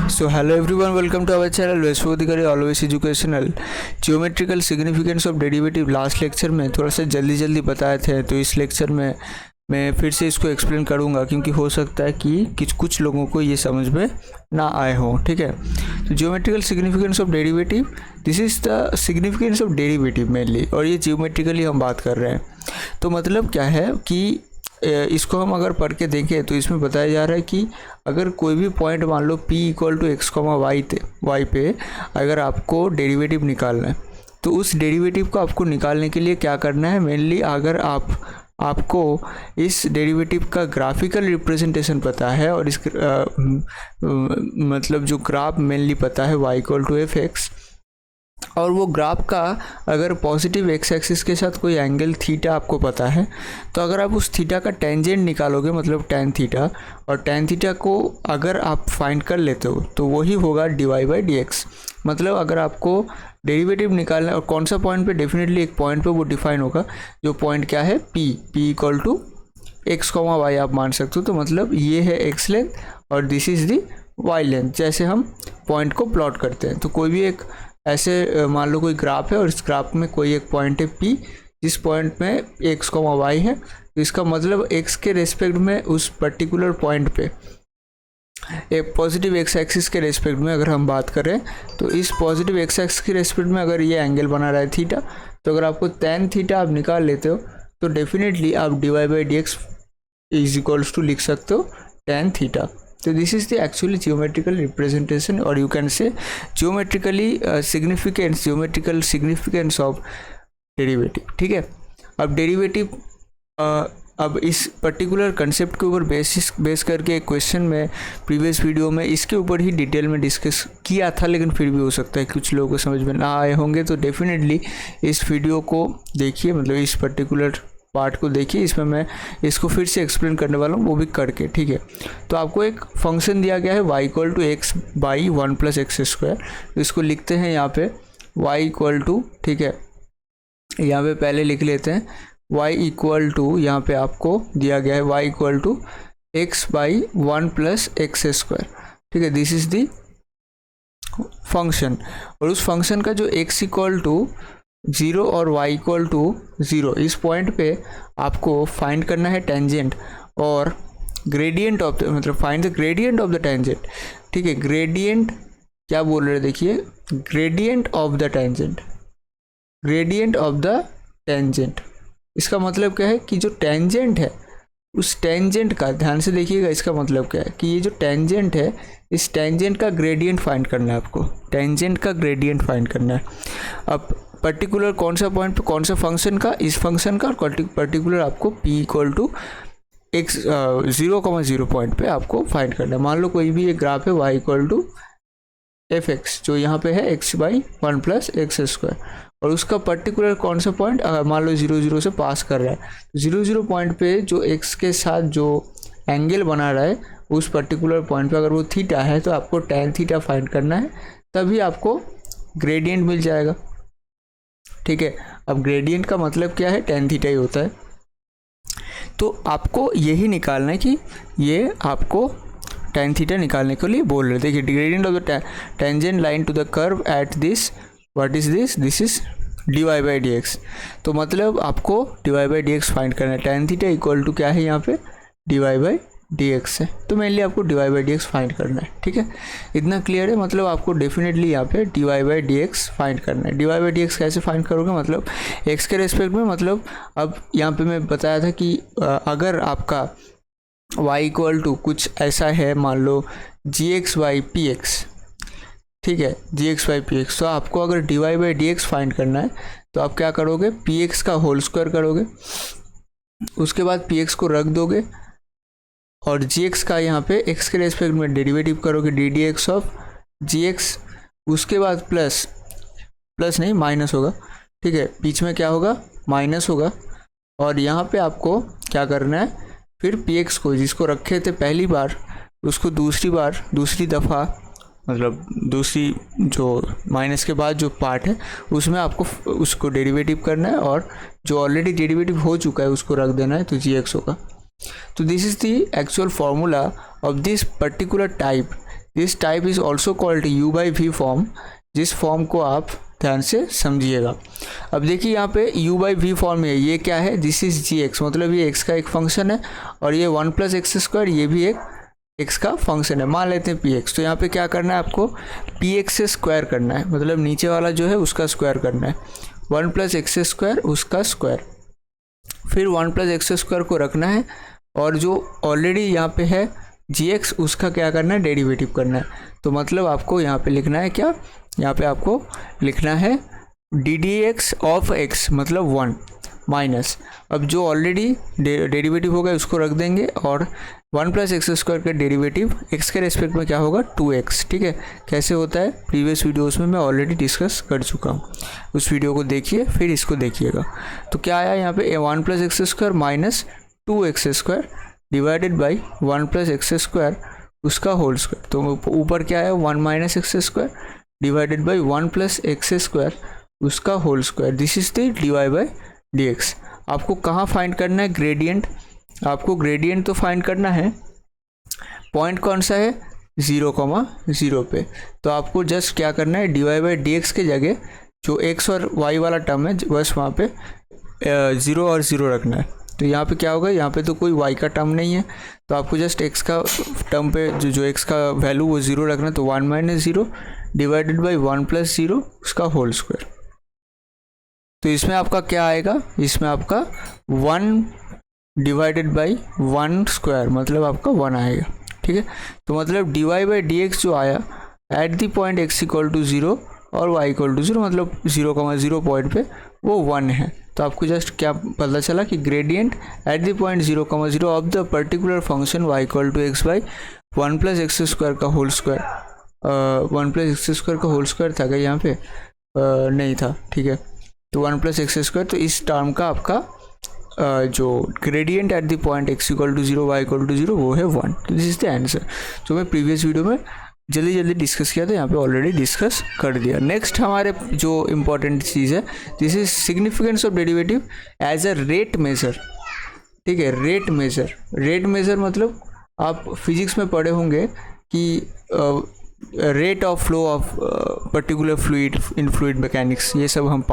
So hello everyone, welcome to our channel Vaishvodhikari always educational. Geometrical significance of derivative last lecture में थोड़ा सा जल्दी बताए थे, तो इस लेक्चर में मैं फिर से इसको एक्सप्लेन करूंगा क्योंकि हो सकता है कि कुछ लोगों को ये समझ में ना आए हो। ठीक है, तो geometrical significance of derivative, this is the significance of derivative mainly, और ये ज्योमेट्रिकली हम बात कर रहे हैं। तो मतलब क्या है कि इसको हम अगर पढ़ के देखें तो इसमें बताया जा रहा है कि अगर कोई भी पॉइंट मान लो p equal to x comma y पे अगर आपको डेरिवेटिव निकालना है, तो उस डेरिवेटिव को आपको निकालने के लिए क्या करना है, मेनली अगर आपको इस डेरिवेटिव का ग्राफिकल रिप्रेजेंटेशन पता है और इस मतलब जो ग्राफ मेनली पता है y equal to f x, और वो ग्राफ का अगर पॉजिटिव एक्स एक्सिस के साथ कोई एंगल थीटा आपको पता है, तो अगर आप उस थीटा का टेंजेंट निकालोगे मतलब tan थीटा, और tan थीटा को अगर आप फाइंड कर लेते हो तो वही होगा dy/dx। मतलब अगर आपको डेरिवेटिव निकालना है और कौन सा पॉइंट पे, डेफिनेटली एक पॉइंट पे वो डिफाइन होगा, जो पॉइंट क्या है p equal to x comma y आप मान सकते हो। तो मतलब ये है x लेंथ और this is the y length, जैसे हम पॉइंट को प्लॉट करते हैं। तो कोई भी एक ऐसे मान लो कोई ग्राफ है और इस ग्राफ में कोई एक पॉइंट है P, जिस पॉइंट में x कॉमा वाई है, तो इसका मतलब x के रेस्पेक्ट में उस पर्टिकुलर पॉइंट पे एक पॉजिटिव एक्स एक्सिस के रेस्पेक्ट में अगर हम बात करें, तो इस पॉजिटिव एक्स एक्सिस के रेस्पेक्ट में अगर ये एंगल बना रहा है थीटा, तो अगर आपको tan थीटा आप निकाल लेते हो तो डेफिनेटली आप dy/dx इज इक्वल्स टू लिख सकते हो tan थीटा। तो this is the actually geometrical representation, और you can say geometrical significance of derivative. ठीक है, अब डेरिवेटिव अब इस पर्टिकुलर कंसेप्ट के ऊपर बेस करके एक क्वेश्चन में प्रीवियस वीडियो में इसके ऊपर ही डिटेल में डिस्कस किया था, लेकिन फिर भी हो सकता है कुछ लोगों को समझ में ना आए होंगे। तो डेफिनेटली इस वीडियो को देखिए, मतलब इस पर्टिकुलर पार्ट को देखिए, इसमें मैं इसको फिर से एक्सप्लेन करने वाला हूँ, वो भी करके। ठीक है, तो आपको एक फंक्शन दिया गया है y equal to x by 1 + x²। तो इसको लिखते हैं यहाँ पे y इक्वल टू, ठीक है, यहाँ पे पहले लिख लेते हैं y इक्वल टू, यहाँ पे आपको दिया गया है y equal to x by 1 + x²। ठीक है, दिस इज दी फंक्शन, और उस फंक्शन का जो x इक्वल टू 0 और y इक्वल टू 0, इस पॉइंट पे आपको फाइंड करना है टेंजेंट और ग्रेडियंट ऑफ द, मतलब find the gradient of the tangent. ठीक है, ग्रेडियंट क्या बोल रहे हैं, देखिए, gradient of the tangent, gradient of the tangent. इसका मतलब क्या है कि जो टेंजेंट है उस टेंजेंट का, ध्यान से देखिएगा, इसका मतलब क्या है कि ये जो टेंजेंट है, इस टेंजेंट का ग्रेडियंट फाइंड करना है आपको, टेंजेंट का ग्रेडियंट फाइंड करना है। अब पर्टिकुलर कौन सा पॉइंट पे, कौन सा फंक्शन का, इस फंक्शन का, और पर्टिकुलर आपको p equal to x 0,0 point पे आपको फाइंड करना है। मान लो कोई भी एक ग्राफ है y equal to f x, जो यहाँ पे है x/1 + x², और उसका पर्टिकुलर कौन सा पॉइंट, मान लो 0,0 से पास कर रहा है, तो 0,0 पॉइंट पे जो x के साथ जो एंगल बना रहा है उस पर्टिकुलर पॉइंट पे अगर वो थीटा है, तो आपको tan थीटा फाइंड करना है, तभी आपको ग्रेडियंट मिल जाएगा। ठीक है, अब ग्रेडियंट का मतलब क्या है, tan थीटा ही होता है। तो आपको यही निकालना है कि ये आपको tan थीटा निकालने के लिए बोल रहे। देखिए, gradient of the tangent line to the curve at this, what is this, this is dy/dx। तो मतलब आपको dy/dx फाइंड करना है, tan थीटा इक्वल टू क्या है यहाँ पे, dy/dx है, तो मेनली आपको dy/dx फाइंड करना है। ठीक है, इतना क्लियर है, मतलब आपको डेफिनेटली यहाँ पे dy/dx फाइंड करना है। dy/dx कैसे फाइंड करोगे, मतलब x के रेस्पेक्ट में, मतलब अब यहाँ पे मैं बताया था कि अगर आपका y इक्वल टू कुछ ऐसा है, मान लो gx/px, ठीक है, gx/px, तो आपको अगर dy/dx फाइंड करना है तो आप क्या करोगे, px का होल स्क्वायर करोगे, उसके बाद px को रख दोगे और gx का यहाँ पे x के रेस्पेक्ट में डेरिवेटिव करोगे, ddx ऑफ gx, उसके बाद प्लस नहीं माइनस होगा। ठीक है, बीच में क्या होगा, माइनस होगा, और यहाँ पे आपको क्या करना है, फिर px को, जिसको रखे थे पहली बार, उसको दूसरी दफ़ा, मतलब दूसरी जो माइनस के बाद जो पार्ट है उसमें आपको उसको डेरिवेटिव करना है, और जो ऑलरेडी डेरिवेटिव हो चुका है उसको रख देना है, तो gx होगा। तो this is the actual formula of this particular type this type is also called u by v form, जिस फॉर्म को आप ध्यान से समझिएगा। अब देखिए यहाँ पे u बाई v फॉर्म है, ये क्या है, दिस इज gx, मतलब ये x का एक फंक्शन है और ये 1 प्लस एक्स स्क्वायर ये भी एक x का फंक्शन है, मान लेते हैं px। तो यहाँ पे क्या करना है आपको, px से स्क्वायर करना है, मतलब नीचे वाला जो है उसका स्क्वायर करना है, 1 प्लस एक्स स्क्वायर उसका स्क्वायर, फिर 1 प्लस एक्स स्क्वायर को रखना है और जो ऑलरेडी यहाँ पे है gx उसका क्या करना है, डेरिवेटिव करना है। तो मतलब आपको यहाँ पे लिखना है क्या, यहाँ पे आपको लिखना है D D x of x मतलब 1 माइनस, अब जो ऑलरेडी डेरिवेटिव होगा उसको रख देंगे और 1 प्लस एक्स स्क्वायर का डेरिवेटिव एक्स के रेस्पेक्ट में क्या होगा 2x, ठीक है। कैसे होता है प्रीवियस वीडियोस में मैं ऑलरेडी डिस्कस कर चुका हूँ, उस वीडियो को देखिए फिर इसको देखिएगा। तो क्या आया यहाँ पे 1 plus x square minus 2x square divided by 1 plus x square उसका होल स्क्वायर। तो ऊपर क्या है 1 minus x square divided by 1 plus x square उसका whole square, this is the dy by dx। आपको कहाँ फाइंड करना है, ग्रेडियंट, आपको ग्रेडियंट तो फाइंड करना है, पॉइंट कौन सा है 0,0 पे। तो आपको जस्ट क्या करना है dy बाई dx के जगह जो x और y वाला टर्म है बस वहाँ पे 0 और 0 रखना है। तो यहाँ पे क्या होगा, यहाँ पे तो कोई y का टर्म नहीं है, तो आपको जस्ट x का टर्म पे जो x का वैल्यू वो 0 रखना है। तो 1 माइनस 0 डिवाइडेड बाई 1 प्लस 0 उसका होल स्क्वायर। तो इसमें आपका क्या आएगा, इसमें आपका 1 डिवाइडेड बाई 1 स्क्वायर मतलब आपका 1 आएगा, ठीक है। तो मतलब dy बाई dx जो आया at the point x equal to 0 और y इक्वल टू 0 मतलब 0,0 पॉइंट पे वो 1 है। तो आपको जस्ट क्या पता चला कि gradient at the point 0,0 of the particular function y equal to x by 1 plus x square का whole square, 1 plus x square का होल स्क्वायर था क्या यहाँ पे, नहीं था, ठीक है। तो 1 प्लस एक्स स्क्वायर, तो इस टर्म का आपका जो gradient at the point x equal to 0 y equal to 0 वो है 1। तो दिस इज द आंसर जो मैं प्रीवियस वीडियो में जल्दी डिस्कस किया था, यहाँ पे ऑलरेडी डिस्कस कर दिया। नेक्स्ट हमारे जो इम्पोर्टेंट चीज़ है, this is significance of derivative as a rate measure, ठीक है। रेट मेजर मतलब आप फिजिक्स में पढ़े होंगे कि rate of flow of particular fluid in fluid mechanics, ये सब हम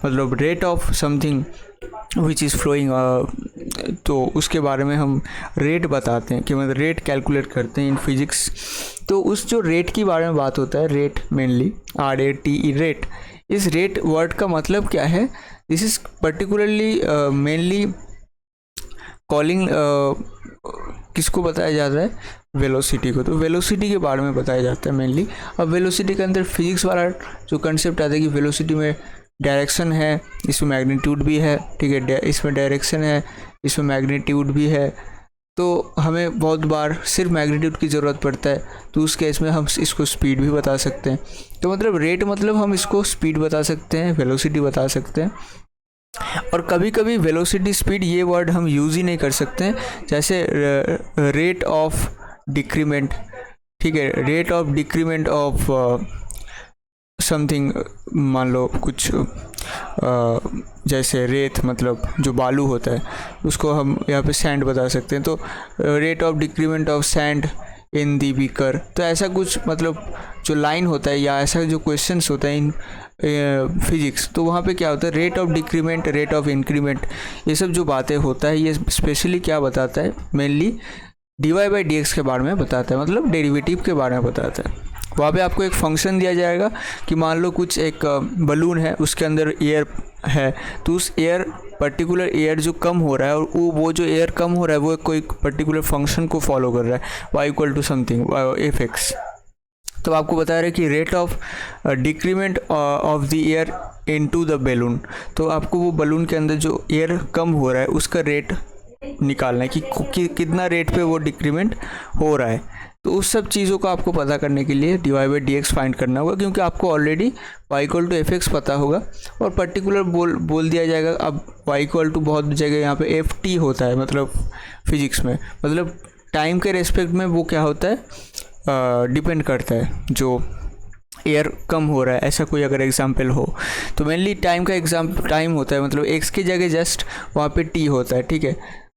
मतलब rate of something which is flowing, तो उसके बारे में हम रेट बताते हैं कि मतलब रेट कैलकुलेट करते हैं इन फिजिक्स। तो उस जो रेट के बारे में बात होता है, रेट मेनली RATE रेट, इस रेट वर्ड का मतलब क्या है, this is particularly mainly calling किसको बताया जाता है, वेलोसिटी को। तो वेलोसिटी के बारे में बताया जाता है मेनली। अब वेलोसिटी के अंदर फिजिक्स वाला जो कंसेप्ट आता है कि वेलोसिटी में डायरेक्शन है, इसमें मैग्नीट्यूड भी है, ठीक है, इसमें डायरेक्शन है, इसमें मैग्नीट्यूड भी है। तो हमें बहुत बार सिर्फ मैग्नीट्यूड की ज़रूरत पड़ता है, तो उस केस में हम इसको स्पीड भी बता सकते हैं। तो मतलब रेट मतलब हम इसको स्पीड बता सकते हैं, वेलोसिटी बता सकते हैं। और कभी कभी वेलोसिटी स्पीड ये वर्ड हम यूज़ ही नहीं कर सकते हैं, जैसे रेट ऑफ डिक्रीमेंट, ठीक है, rate of decrement of something, मान लो कुछ जैसे रेत मतलब जो बालू होता है उसको हम यहाँ पे सैंड बता सकते हैं। तो rate of decrement of sand in the beaker, तो ऐसा कुछ मतलब जो लाइन होता है या ऐसा जो क्वेश्चंस होता है इन फिजिक्स, तो वहाँ पे क्या होता है rate of decrement, rate of increment, ये सब जो बातें होता है ये स्पेशली क्या बताता है, मेनली dy बाई dx के बारे में बताता है, मतलब डेरिवेटिव के बारे में बताता है। वहाँ पे आपको एक फंक्शन दिया जाएगा कि मान लो कुछ एक बलून है, उसके अंदर एयर है, तो उस एयर पर्टिकुलर एयर जो कम हो रहा है और वो जो एयर कम हो रहा है वो कोई पर्टिकुलर फंक्शन को फॉलो कर रहा है, y equal to something fx। तो आपको बता रहे कि rate of decrement of the air into the balloon, तो आपको वो बलून के अंदर जो एयर कम हो रहा है उसका रेट निकालना है कि कितना रेट पे वो डिक्रीमेंट हो रहा है। तो उस सब चीज़ों को आपको पता करने के लिए dy बाई dx फाइंड करना होगा, क्योंकि आपको already y equal to fx पता होगा और पर्टिकुलर बोल दिया जाएगा। अब y इक्वल टू बहुत जगह यहाँ पे ft होता है, मतलब फिजिक्स में मतलब टाइम के रेस्पेक्ट में वो क्या होता है, डिपेंड करता है, जो एयर कम हो रहा है ऐसा कोई अगर एग्जाम्पल हो तो मेनली टाइम का टाइम होता है, मतलब x की जगह जस्ट वहाँ पे t होता है, ठीक है।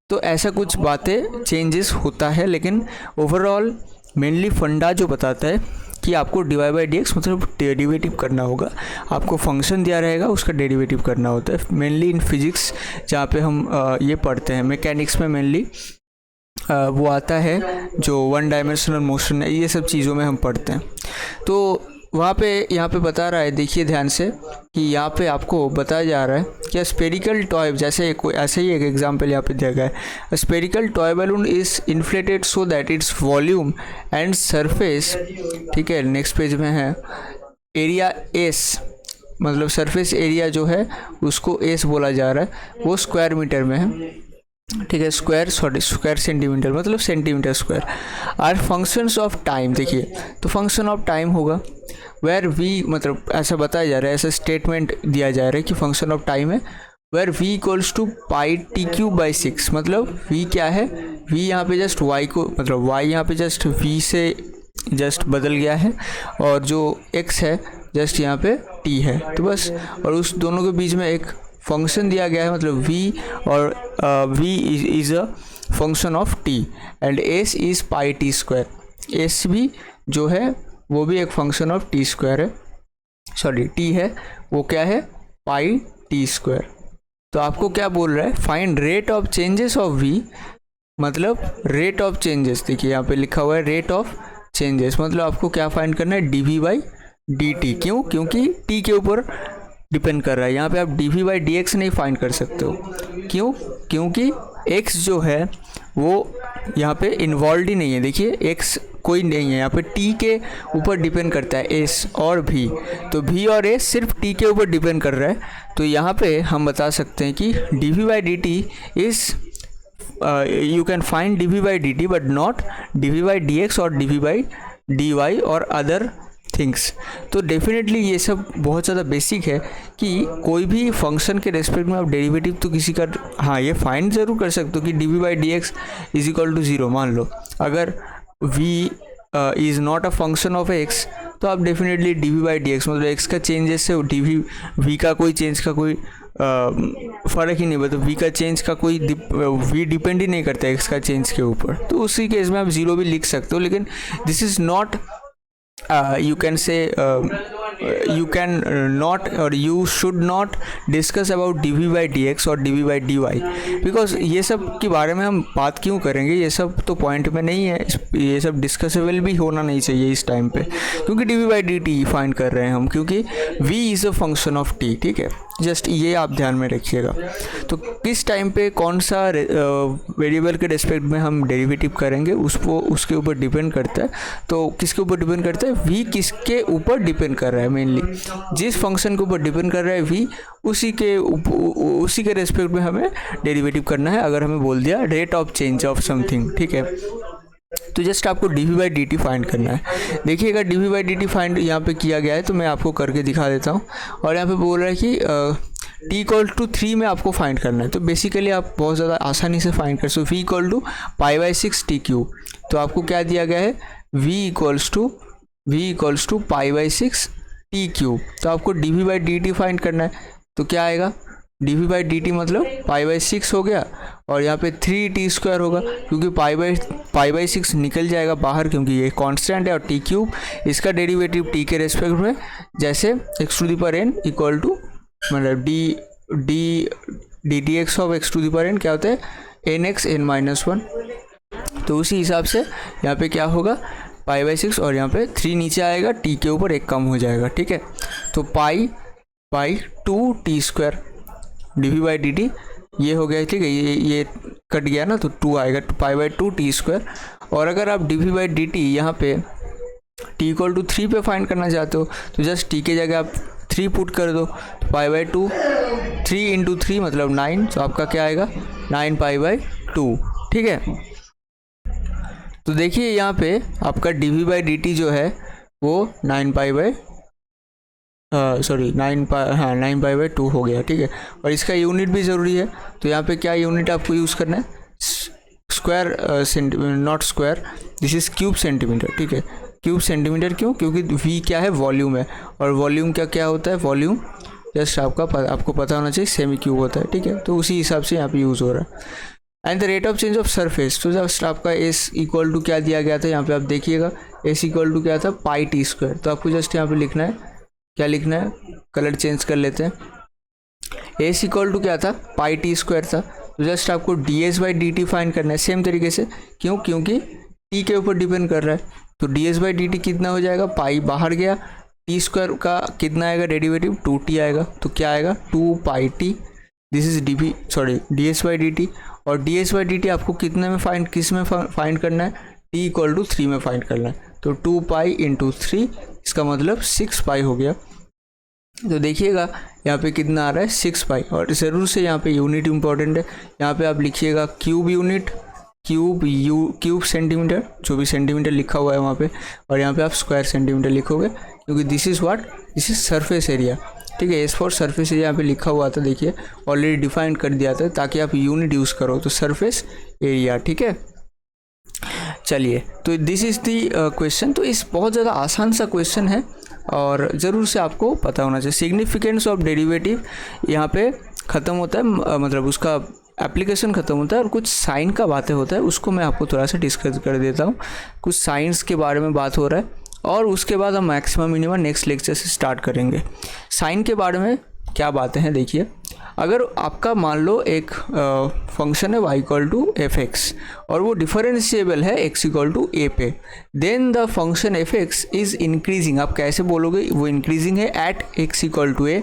तो ऐसा कुछ बातें चेंजेस होता है, लेकिन ओवरऑल मेनली फंडा जो बताता है कि आपको डिवाई बाई डी एक्स मतलब डेरिवेटिव करना होगा, आपको फंक्शन दिया रहेगा उसका डेरिवेटिव करना होता है। मेनली इन फिजिक्स जहाँ पे हम ये पढ़ते हैं, मैकेनिक्स में मेनली वो आता है जो वन डायमेंशनल मोशन है, ये सब चीज़ों में हम पढ़ते हैं। तो वहाँ पे यहाँ पे बता रहा है, देखिए ध्यान से कि यहाँ पे आपको बताया जा रहा है कि स्पेरिकल टॉय, जैसे ऐसे ही एक एग्जांपल यहाँ पे दिया गया है, spherical toy balloon is inflated so that its volume and surface, ठीक है, नेक्स्ट पेज में है, एरिया एस, मतलब सरफेस एरिया जो है उसको एस बोला जा रहा है, वो स्क्वायर मीटर में है, ठीक है, स्क्वायर सेंटीमीटर मतलब centimetre square, are functions of time. देखिए तो फंक्शन ऑफ टाइम होगा, वेयर वी, मतलब ऐसा बताया जा रहा है, ऐसा स्टेटमेंट दिया जा रहा है कि फंक्शन ऑफ टाइम है where v equals to pi t cube by 6, मतलब v क्या है, v यहाँ पे जस्ट y को, मतलब y यहाँ पे जस्ट v से जस्ट बदल गया है और जो x है जस्ट यहाँ पे t है, तो बस, और उस दोनों के बीच में एक फंक्शन दिया गया है, मतलब v और v is a function of t and s is pi T square, s भी जो है वो भी एक फंक्शन ऑफ टी स्क्वायर है, सॉरी t है वो क्या है, पाई टी स्क्वायर। तो आपको क्या बोल रहा है, find rate of changes of v, मतलब रेट ऑफ चेंजेस, देखिए यहाँ पे लिखा हुआ है रेट ऑफ चेंजेस, मतलब आपको क्या फाइंड करना है, dv बाई dt, क्यों, क्योंकि t के ऊपर डिपेंड कर रहा है, यहाँ पे आप dv बाई dx नहीं फाइंड कर सकते हो, क्यों, क्योंकि x जो है वो यहाँ पे इन्वॉल्व ही नहीं है, देखिए x कोई नहीं है यहाँ पे, t के ऊपर डिपेंड करता है s और v, तो v और s सिर्फ t के ऊपर डिपेंड कर रहा है, तो यहाँ पे हम बता सकते हैं कि dv by dt is you can find dv by dt but not dv by dx और dv by dy और अदर थिंग्स। तो डेफिनेटली ये सब बहुत ज़्यादा बेसिक है कि कोई भी फंक्शन के रेस्पेक्ट में आप डेरिवेटिव तो किसी का, हाँ ये फाइंड ज़रूर कर सकते हो कि dv by dx is equal to 0, मान लो अगर v is not a function of x, तो आप डेफिनेटली dv by dx मतलब x का चेंजेस से v का कोई चेंज का कोई फ़र्क ही नहीं, मतलब v का चेंज का कोई v डिपेंड ही नहीं करता x का चेंज के ऊपर, तो उसी केस में आप 0 भी लिख सकते हो, लेकिन this is not you can say you can not or you should not discuss about dv by dx और dv by dy, बिकॉज ये सब के बारे में हम बात क्यों करेंगे, ये सब तो पॉइंट में नहीं है, ये सब डिस्कसेबल भी होना नहीं चाहिए इस टाइम पे, क्योंकि dv by dt फाइंड कर रहे हैं हम, क्योंकि v is a function of t, ठीक है, जस्ट ये आप ध्यान में रखिएगा। तो किस टाइम पे कौन सा वेरिएबल के रिस्पेक्ट में हम डेरिवेटिव करेंगे उसको, उसके ऊपर डिपेंड करता है, तो किसके ऊपर डिपेंड करता है, v किसके ऊपर डिपेंड कर रहा है, मेनली जिस फंक्शन के ऊपर डिपेंड कर रहा है v, उसी के रेस्पेक्ट में हमें डेरिवेटिव करना है। अगर हमें बोल दिया rate of change of something, ठीक है, तो जस्ट आपको dv बाई dt फाइंड करना है। देखिएगा dv बाई dt फाइंड यहाँ पे किया गया है, तो मैं आपको करके दिखा देता हूँ, और यहाँ पे बोल रहा है कि t इक्वल टू 3 में आपको फाइंड करना है, तो बेसिकली आप बहुत ज़्यादा आसानी से फाइंड कर सकते हो, v equal to pi by 6 t cube, तो आपको क्या दिया गया है, v equals to pi by 6 t cube, तो आपको dv बाई dt फाइंड करना है, तो क्या आएगा, dv बाई dt मतलब पाई बाई 6 हो गया, और यहाँ पे 3t स्क्वायर होगा, क्योंकि पाई बाई 6 निकल जाएगा बाहर, क्योंकि ये कांस्टेंट है, और t क्यूब इसका डेरिवेटिव t के रेस्पेक्ट में, जैसे x to the power n equal to, मतलब dx of x to the power n क्या होता है, nx n माइनस 1, तो उसी हिसाब से यहाँ पे क्या होगा, पाई बाई 6 और यहाँ पे 3 नीचे आएगा, t के ऊपर एक कम हो जाएगा, ठीक है, तो pi by 2t square dv by dt ये हो गया, ठीक है, ये कट गया ना, तो 2 आएगा, तो पाई बाई 2t स्क्वायर, और अगर आप dv बाई dt यहाँ पे t इक्वल टू 3 पे फाइंड करना चाहते हो, तो जस्ट t के जगह आप 3 पुट कर दो, तो पाई बाई 2, 3 इंटू 3 मतलब 9, तो आपका क्या आएगा, 9 पाई बाई 2, ठीक है। तो देखिए यहाँ पे आपका dv बाई dt जो है वो 9 पाई बाई 9 पाई बाई 2 हो गया, ठीक है, और इसका यूनिट भी ज़रूरी है, तो यहाँ पे क्या यूनिट आपको यूज़ करना है, square not square, this is cube centimetre, ठीक है, क्यूब सेंटीमीटर, क्यों, क्योंकि v क्या है, वॉल्यूम है, और वॉल्यूम क्या होता है, वॉल्यूम जस्ट आपको पता होना चाहिए सेमी क्यूब होता है, ठीक है, तो उसी हिसाब से यहाँ पे यूज़ हो रहा है। And the rate of change of surface, तो जस्ट आपका एस इक्वल टू क्या दिया गया था यहाँ पे आप देखिएगा, एस इक्वल टू क्या था पाई टी स्क्वायर। तो आपको जस्ट यहाँ पे लिखना है, क्या लिखना है, कलर चेंज कर लेते हैं, एस इक्वल टू क्या था पाई टी स्क्वायर था। तो जस्ट आपको D s by d T find करना है सेम तरीके से, क्यों, क्योंकि टी के ऊपर डिपेंड कर रहा है। तो D s by d T कितना हो जाएगा, पाई बाहर गया, टी स्क्वायर का कितना आएगा डेरिवेटिव 2t आएगा, तो क्या आएगा 2 pi t, this is d s by d t. और d s by d t आपको कितने में फाइंड, किस में फाइंड करना है, टी इक्वल टू 3 में फाइंड करना है। तो 2 पाई इंटू 3, इसका मतलब 6 पाई हो गया। तो देखिएगा यहाँ पे कितना आ रहा है 6 पाई। और ज़रूर से यहाँ पे यूनिट इंपॉर्टेंट है, यहाँ पे आप लिखिएगा क्यूब यूनिट, क्यूब सेंटीमीटर, जो भी सेंटीमीटर लिखा हुआ है वहाँ पे, और यहाँ पे आप स्क्वायर सेंटीमीटर लिखोगे, क्योंकि दिस इज सरफेस एरिया, ठीक है। एस फॉर सरफेस एरिया यहाँ पे लिखा हुआ था, देखिए ऑलरेडी डिफाइन कर दिया था ताकि आप यूनिट यूज़ करो, तो सरफेस एरिया, ठीक है। चलिए, तो दिस इज़ दी क्वेश्चन। तो इस बहुत ज़्यादा आसान सा क्वेश्चन है और ज़रूर से आपको पता होना चाहिए। सिग्निफिकेंस ऑफ डेरिवेटिव यहाँ पे ख़त्म होता है, मतलब उसका एप्लीकेशन ख़त्म होता है, और कुछ साइन का बातें होता है, उसको मैं आपको थोड़ा सा डिस्कस कर देता हूँ। कुछ साइंस के बारे में बात हो रहा है, और उसके बाद हम मैक्सिमम मिनिमम नेक्स्ट लेक्चर से स्टार्ट करेंगे। साइन के बारे में क्या बातें हैं देखिए, अगर आपका मान लो एक फंक्शन है y equal to f x, और वो डिफरेंशिएबल है x इक्वल टू ए पे, then the function f x is increasing. आप कैसे बोलोगे, वो इंक्रीजिंग है at x equal to a.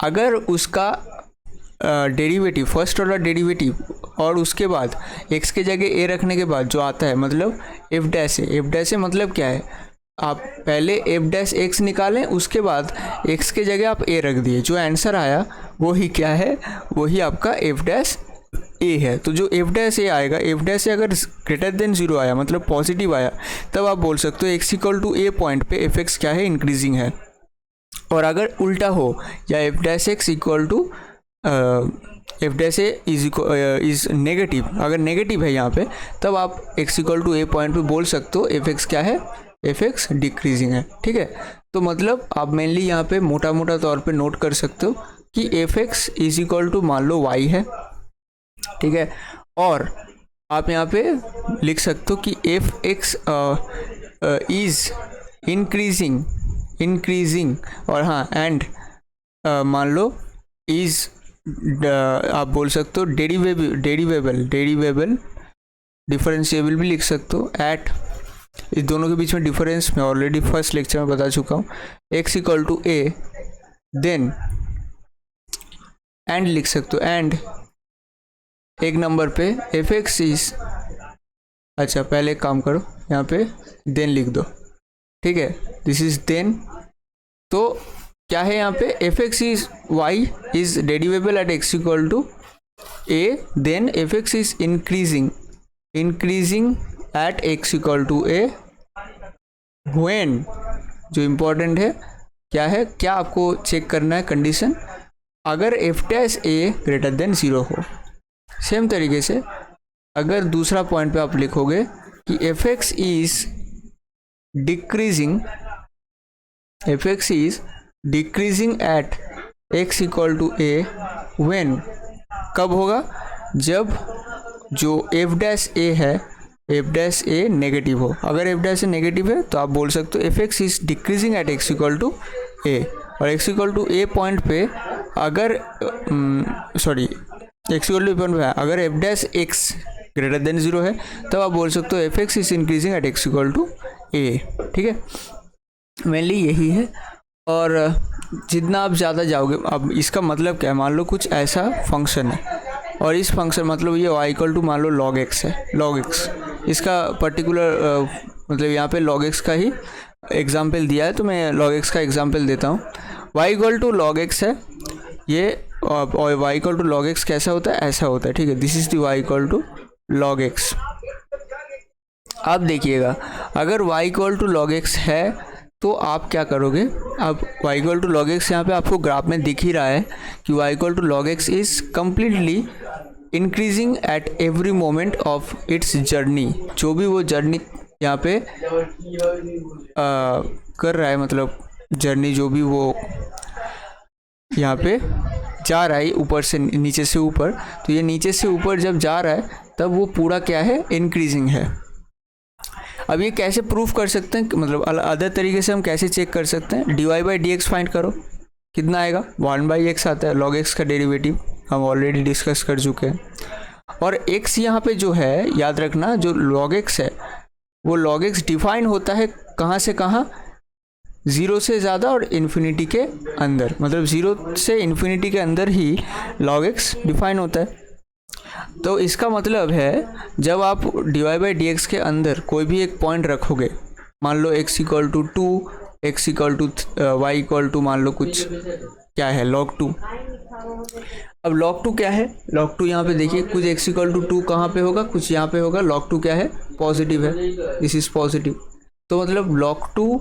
अगर उसका डेरिवेटिव फर्स्ट ऑर्डर डेरिवेटिव, और उसके बाद x के जगह a रखने के बाद जो आता है, मतलब एफ डैश है। एफ डैश है मतलब क्या है, आप पहले एफ डैश एक्स निकालें, उसके बाद x के जगह आप a रख दिए, जो आंसर आया वही क्या है, वही आपका एफ डैश ए है। तो जो एफ डैश ए आएगा, एफ डैश ए अगर ग्रेटर देन 0 आया, मतलब पॉजिटिव आया, तब आप बोल सकते हो x equal to a point पे एफ एक्स क्या है, इंक्रीजिंग है। और अगर उल्टा हो, या f dash x equal to f dash a is negative, अगर नेगेटिव है यहाँ पे, तब आप x equal to a point पे बोल सकते हो एफ एक्स क्या है, एफ एक्स डिक्रीजिंग है, ठीक है। तो मतलब आप मेनली यहाँ पे मोटा मोटा तौर पे नोट कर सकते हो कि f x is equal to मान लो y है, ठीक है। और आप यहाँ पे लिख सकते हो कि एफ एक्स इज इंक्रीजिंग, और हाँ एंड मान लो इज आप बोल सकते हो डेरिवेबल डिफरेंशिएबल भी लिख सकते हो एट, इस दोनों के बीच में डिफरेंस मैं ऑलरेडी फर्स्ट लेक्चर में बता चुका हूँ, x equal to a, then and लिख सकते हो, एंड एक नंबर पे एफ एक्स इज, अच्छा पहले एक काम करो यहाँ पे देन लिख दो, ठीक है, दिस इज देन। तो क्या है यहाँ पे, f x is y is derivable at x equal to a, then f x is increasing at x equal to a when, जो इम्पोर्टेंट है क्या है, क्या आपको चेक करना है कंडीशन, अगर एफ डैश ए ग्रेटर देन 0 हो। सेम तरीके से अगर दूसरा पॉइंट पे आप लिखोगे कि f x is decreasing at x equal to a when, कब होगा, जब जो एफ डैश ए है, एफ डैश ए नेगेटिव हो। अगर एफ डैश ए नेगेटिव है तो आप बोल सकते हो f x is decreasing at x equal to a, और x equal to a point पे अगर एक्स इक्वल टू पॉइंट पे अगर f dash x greater than 0 है, तब आप बोल सकते हो f x is increasing at x equal to a, ठीक है। मेनली यही है, और जितना आप ज़्यादा जाओगे, अब इसका मतलब क्या है, मान लो कुछ ऐसा फंक्शन है, और इस फंक्शन मतलब ये y इक्वल टू मान लो log x है, log x इसका पर्टिकुलर मतलब यहाँ पे log x का ही एग्जाम्पल दिया है, तो मैं log x का एग्जाम्पल देता हूँ। y equal to log x है ये, और y equal to log x कैसा होता है, ऐसा होता है, ठीक है। This is the y equal to log x। अब देखिएगा अगर y equal to log x है तो आप क्या करोगे, अब y equal to log x यहाँ पे आपको ग्राफ में दिख ही रहा है कि y equal to log x is completely increasing at every moment of its journey. जो भी वो जर्नी यहाँ पे कर रहा है, मतलब जर्नी जो भी वो यहाँ पे जा रहा है ऊपर से नीचे से ऊपर, तो ये नीचे से ऊपर जब जा रहा है तब वो पूरा क्या है, इंक्रीजिंग है। अब ये कैसे प्रूफ कर सकते हैं, मतलब अदर तरीके से हम कैसे चेक कर सकते हैं, dy by d x find करो, कितना आएगा 1/x आता है, log x का डेरिवेटिव हम ऑलरेडी डिस्कस कर चुके हैं। और x यहाँ पे जो है याद रखना, जो log x है वो log x डिफाइन होता है कहाँ से कहाँ, 0 से ज़्यादा और इन्फिनिटी के अंदर, मतलब 0 से इन्फिनिटी के अंदर ही log x डिफाइन होता है। तो इसका मतलब है जब आप dy बाई डी एक्स के अंदर कोई भी एक पॉइंट रखोगे, मान लो x equal to 2, x equal to y equal to मान लो कुछ क्या है log 2। अब log 2 क्या है, log 2 यहाँ पे देखिए कुछ x इक्वल टू 2 कहाँ पे होगा, कुछ यहाँ पे होगा, log 2 क्या है, पॉजिटिव है, दिस इज पॉजिटिव। तो मतलब log 2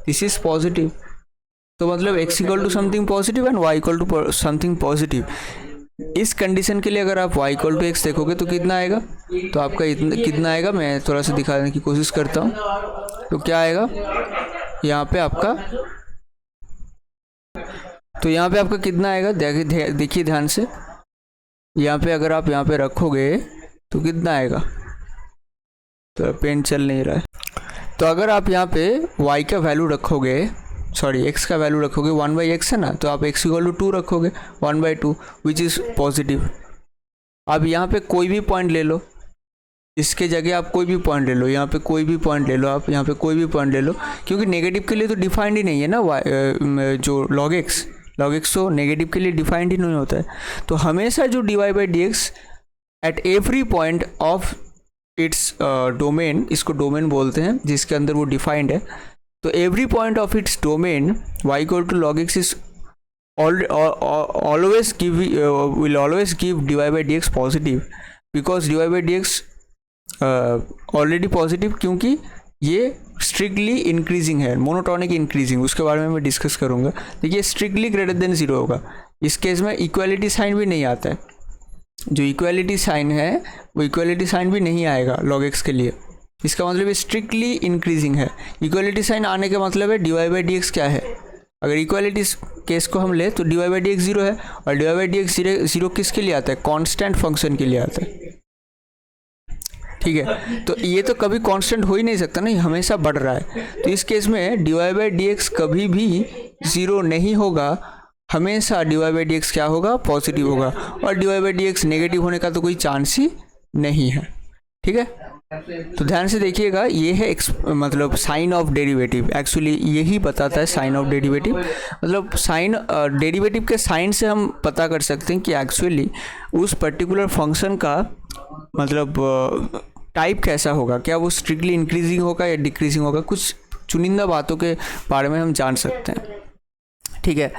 दिस इज पॉजिटिव, तो मतलब x equal to something positive and y equal to something positive. इस कंडीशन के लिए अगर आप y इक्वल टू एक्स देखोगे तो कितना आएगा, तो आपका कितना आएगा, मैं थोड़ा सा दिखाने की कोशिश करता हूँ। तो क्या आएगा यहाँ पे आपका, तो यहाँ पे आपका कितना आएगा, देखिए ध्यान से, यहाँ पे अगर आप यहाँ पे रखोगे तो कितना आएगा, तो पेन चल नहीं रहा है। तो अगर आप यहाँ पे y का वैल्यू रखोगे, सॉरी x का वैल्यू रखोगे 1/x है ना, तो आप x इक्वल टू 2 रखोगे 1/2 विच इज़ पॉजिटिव। अब यहाँ पे कोई भी पॉइंट ले लो, इसके जगह आप कोई भी पॉइंट ले लो, यहाँ पे कोई भी पॉइंट ले लो, आप यहाँ पे कोई भी पॉइंट ले लो, क्योंकि नेगेटिव के लिए तो डिफाइंड ही नहीं है ना जो log x तो नेगेटिव के लिए डिफाइंड ही नहीं होता है। तो हमेशा जो dy by d x at every point of its domain, इसको डोमेन बोलते हैं जिसके अंदर वो डिफाइंड है, तो every point of its domain y equal to log x is always give dy by dx positive, because dy by dx already positive, क्योंकि ये स्ट्रिक्टली इंक्रीजिंग है, मोनोटॉनिक इंक्रीजिंग, उसके बारे में मैं डिस्कस करूँगा। देखिए स्ट्रिक्टली ग्रेटर देन 0 होगा, इस केस में इक्वालिटी साइन भी नहीं आता है, जो इक्वालिटी साइन है वो इक्वालिटी साइन भी नहीं आएगा log x के लिए, इसका मतलब ये स्ट्रिक्टली इंक्रीजिंग है। इक्वालिटी साइन आने का मतलब है dy बाई डी एक्स क्या है, अगर इक्वालिटी केस को हम ले तो dy बाई डी एक्स 0 है, और dy बाई डी एक्स 0 किसके लिए आता है, कांस्टेंट फंक्शन के लिए आता है, ठीक है। तो ये तो कभी कांस्टेंट हो ही नहीं सकता ना, हमेशा बढ़ रहा है, तो इस केस में dy बाई डी एक्स कभी भी 0 नहीं होगा, हमेशा dy बाई डी एक्स क्या होगा, पॉजिटिव होगा, और dy by d x negative होने का तो कोई चांस ही नहीं है, ठीक है। तो ध्यान से देखिएगा, ये है मतलब साइन ऑफ डेरिवेटिव, एक्चुअली यही बताता है साइन ऑफ डेरिवेटिव, मतलब साइन डेरिवेटिव के साइन से हम पता कर सकते हैं कि एक्चुअली उस पर्टिकुलर फंक्शन का मतलब टाइप कैसा होगा, क्या वो स्ट्रिक्टली इंक्रीजिंग होगा या डिक्रीजिंग होगा, कुछ चुनिंदा बातों के बारे में हम जान सकते हैं, ठीक है।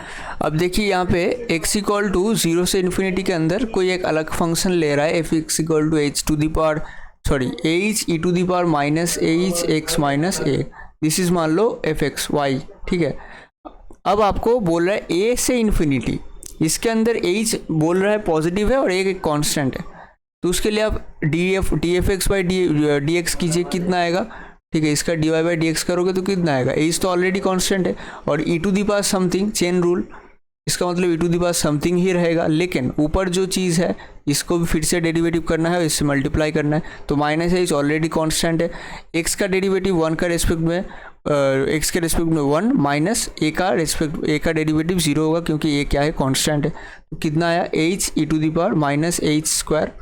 अब देखिए यहाँ पे x इक्वल टू 0 से इन्फिनिटी के अंदर कोई एक अलग फंक्शन ले रहा है, f equal to h to the power h e to the power minus h x minus a, this is मान लो f(x) y, ठीक है। अब आपको बोल रहा है a से इन्फिनिटी, इसके अंदर h बोल रहा है पॉजिटिव है और a एक कांस्टेंट है, तो उसके लिए आप D F x by d x कीजिए, कितना आएगा, ठीक है। इसका dy बाई डी एक्स करोगे तो कितना आएगा, h तो ऑलरेडी कांस्टेंट है, और e to the power something, chain rule, इसका मतलब e to the power something ही रहेगा, लेकिन ऊपर जो चीज़ है इसको भी फिर से डेरिवेटिव करना है, इससे मल्टीप्लाई करना है, तो माइनस h ऑलरेडी कांस्टेंट है, x का डेरिवेटिव 1 का रेस्पेक्ट में x के रेस्पेक्ट में 1 माइनस a का डेरिवेटिव 0 होगा, क्योंकि a क्या है, कांस्टेंट है, तो कितना आया h e to the power minus h square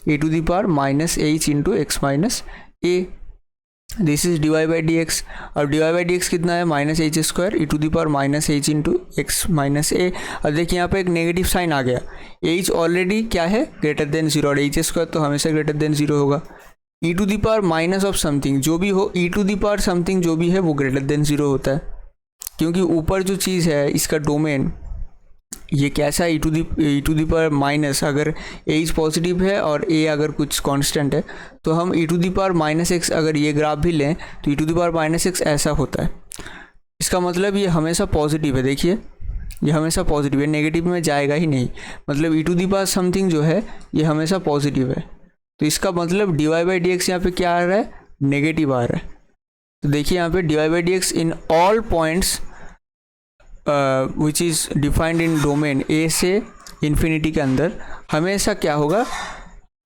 a to the power minus h into x minus a, this is dy by d x. अब dy बाई डी एक्स कितना है, minus h square e to the power minus h into x minus a। अब देखिए यहाँ पे एक negative sign आ गया, h already क्या है, ग्रेटर देन 0, और h स्क्वायर तो हमेशा ग्रेटर देन 0 होगा, e to the power minus of something जो भी हो, e to the power something जो भी है वो ग्रेटर देन 0 होता है, क्योंकि ऊपर जो चीज़ है इसका डोमेन ये कैसा है, e to the power minus, अगर h पॉजिटिव है और a अगर कुछ कांस्टेंट है, तो हम e to the power minus x अगर ये ग्राफ भी लें तो e to the power minus x ऐसा होता है, इसका मतलब ये हमेशा पॉजिटिव है, देखिए ये हमेशा पॉजिटिव है, नेगेटिव में जाएगा ही नहीं, मतलब e to the power something जो है ये हमेशा पॉजिटिव है, तो इसका मतलब dy बाई डी एक्स यहाँ पे क्या आ रहा है, नेगेटिव आ रहा है। तो देखिए यहाँ पे dy by d x in all points which is defined in domain a से इन्फिनिटी के अंदर हमेशा क्या होगा,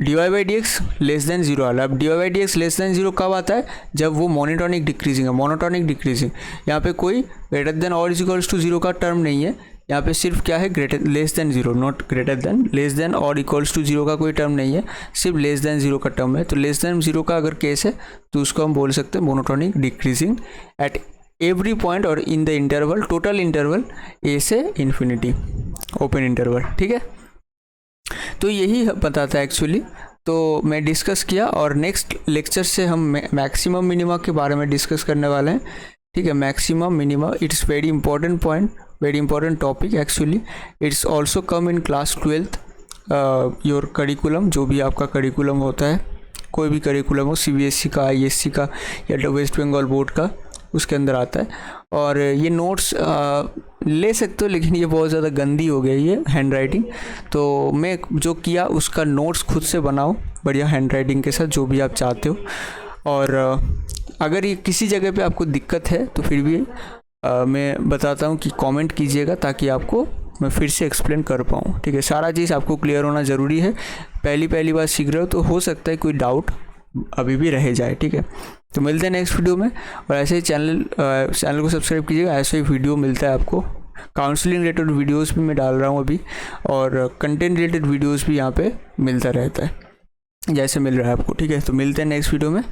dy/dx लेस देन जीरो वाला। अब dy/dx लेस देन जीरो कब आता है, जब वो मोनोटोनिक डिक्रीजिंग है। मोनोटोनिक डिक्रीजिंग यहाँ पे कोई ग्रेटर देन और इज इक्वल्स टू जीरो का टर्म नहीं है, यहाँ पे सिर्फ क्या है, greater less than zero, not greater than, less than और इक्वल्स टू जीरो का कोई टर्म नहीं है, सिर्फ लेस देन जीरो का टर्म है। तो लेस देन जीरो का अगर केस है तो उसको हम बोल सकते हैं monotonic decreasing at every point और in the interval, total interval A से इन्फिनिटी, ओपन इंटरवल। ठीक है, तो यही पता था एक्चुअली, तो मैं डिस्कस किया और नेक्स्ट लेक्चर से हम मैक्सिमम मिनिमा के बारे में डिस्कस करने वाले हैं। ठीक है, maximum minima, it's very important point, very important topic actually. It's also come in class 12th your curriculum, जो भी आपका करिकुलम होता है, कोई भी करिकुलम हो, CBSE का, ISC का या वेस्ट बंगाल बोर्ड का, उसके अंदर आता है। और ये नोट्स ले सकते हो, लेकिन ये बहुत ज़्यादा गंदी हो गई है हैंड राइटिंग, तो मैं जो किया उसका नोट्स खुद से बनाओ बढ़िया हैंड राइटिंग के साथ, जो भी आप चाहते हो। और अगर ये किसी जगह पे आपको दिक्कत है तो फिर भी मैं बताता हूँ कि कमेंट कीजिएगा, ताकि आपको मैं फिर से एक्सप्लेन कर पाऊँ। ठीक है, सारा चीज़ आपको क्लियर होना ज़रूरी है। पहली बार सीख रहे हो तो हो सकता है कोई डाउट अभी भी रह जाए। ठीक है, तो मिलते हैं नेक्स्ट वीडियो में। और ऐसे ही चैनल को सब्सक्राइब कीजिएगा, ऐसे ही वीडियो मिलता है आपको। काउंसलिंग रिलेटेड वीडियोस भी मैं डाल रहा हूँ अभी, और कंटेंट रिलेटेड वीडियोस भी यहाँ पे मिलता रहता है, जैसे मिल रहा है आपको। ठीक है, तो मिलते हैं नेक्स्ट वीडियो में।